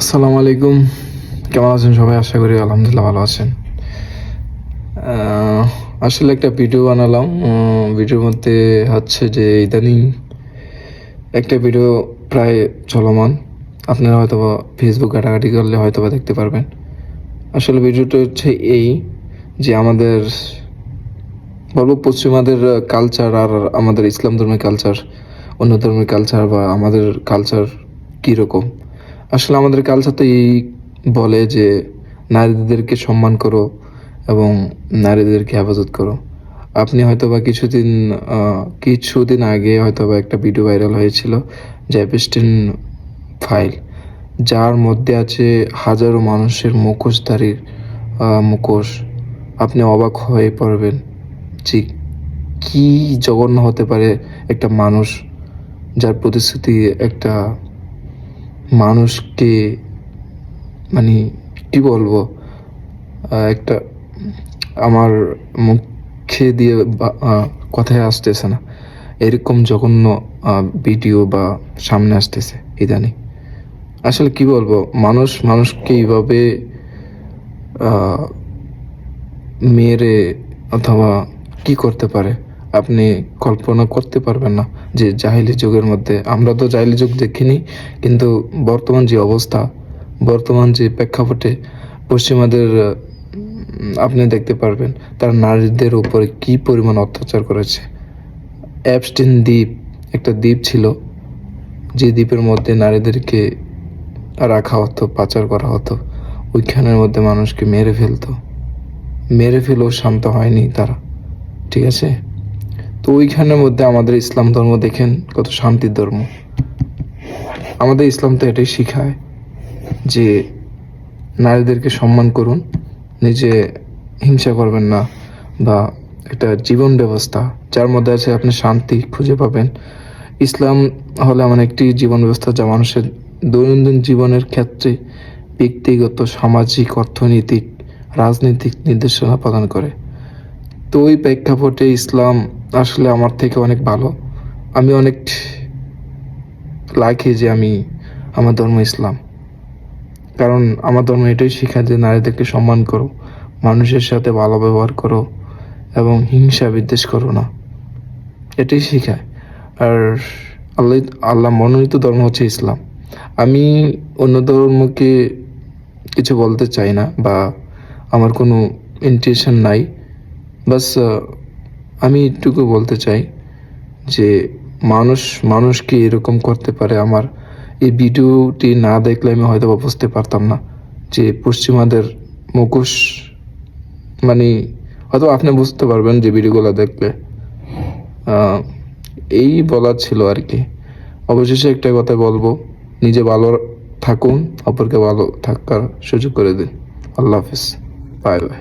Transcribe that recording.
আসসালামু আলাইকুম। কেমন আছেন সবাই? আশা করি আলহামদুলিল্লাহ ভালো আছেন। আসলে একটা ভিডিও বানালাম। ভিডিওর মধ্যে হচ্ছে যে ইদানিং একটা ভিডিও প্রায় চলমান। আপনারা হয়তোবা ফেসবুক ঘাটাঘাটি করলে হয়তোবা দেখতে পারবেন। আসলে ভিডিওটা হচ্ছে এই যে আমাদের বলবো পশ্চিমাদের কালচার আর আমাদের ইসলাম ধর্মের কালচার, অন্য ধর্মের কালচার বা আমাদের কালচার কীরকম। আসলে আমাদের কালচার তো এই বলে যে নারীদেরকে সম্মান করো এবং নারীদেরকে হেফাজত করো। আপনি হয়তোবা কিছুদিন আগে হয়তোবা একটা ভিডিও ভাইরাল হয়েছিল যে অ্যাপস্টাইন ফাইল, যার মধ্যে আছে হাজারো মানুষের মুখোশধারীর মুখোশ। আপনি অবাক হয়ে পড়বেন যে কী জঘন্য হতে পারে একটা মানুষ, যার প্রতিশ্রুতি একটা মানুষকে, মানে কি বলবো, একটা আমার মুখে দিয়ে কথায় আসতেছে না, এরকম জঘন্য ভিডিও বা সামনে আসতেছে ইদানিং। আসলে কি বলবো, মানুষকে এইভাবে মেরে অথবা কি করতে পারে আপনি কল্পনা করতে পারবেন না। যে জাহিলি যুগের মধ্যে, আমরা তো জাহিলি যুগ দেখিনি, কিন্তু বর্তমান যে অবস্থা, বর্তমান যে প্রেক্ষাপটে পশ্চিমাদের আপনি দেখতে পারবেন তারা নারীদের উপরে কি পরিমাণ অত্যাচার করেছে। অ্যাপস্টাইন দ্বীপ একটা দ্বীপ ছিল, যে দ্বীপের মধ্যে নারীদেরকে রাখা হতো, পাচার করা হতো। ওইখানের মধ্যে মানুষকে মেরে ফেলেও শান্ত হয়নি তারা, ঠিক আছে? তো ওইখানের মধ্যে আমাদের ইসলাম ধর্ম দেখেন কত শান্তির ধর্ম। আমাদের ইসলাম তো এটাই শিখায় যে নারীদেরকে সম্মান করুন, নিজে হিংসা করবেন না, বা একটা জীবন ব্যবস্থা যার মধ্যে আছে আপনি শান্তি খুঁজে পাবেন। ইসলাম হলো এমন একটি জীবন ব্যবস্থা যা মানুষের দৈনন্দিন জীবনের ক্ষেত্রে ব্যক্তিগত, সামাজিক, অর্থনৈতিক, রাজনৈতিক নির্দেশনা প্রদান করে। তো ওই প্রেক্ষাপটে ইসলাম আসলে আমার থেকে অনেক ভালো। আমি অনেক লাকি যে আমার ধর্ম ইসলাম, কারণ আমার ধর্ম এটাই শেখায় যে নারীদেরকে সম্মান করো, মানুষের সাথে ভালো ব্যবহার করো এবং হিংসা বিদ্বেষ করো না, এটাই শেখায়। আর আল্লাহ মনোনীত ধর্ম হচ্ছে ইসলাম। আমি অন্য ধর্মকে কিছু বলতে চাই না, বা আমার কোনো ইন্টেনশন নাই। বাস আমি এটুকু বলতে চাই যে মানুষকে এরকম করতে পারে। আমার এই ভিডিওটি না দেখলে আমি হয়তো বুঝতে পারতাম না যে পশ্চিমাদের মুখোশ, মানে হয়তো আপনি বুঝতে পারবেন যে ভিডিওগুলো দেখলে। এই বলার ছিল আর কি। অবশেষে একটা কথা বলবো, নিজে ভালো থাকুন, অপরকে ভালো থাকার সুযোগ করে দিন। আল্লাহ হাফিজ, বাই বাই।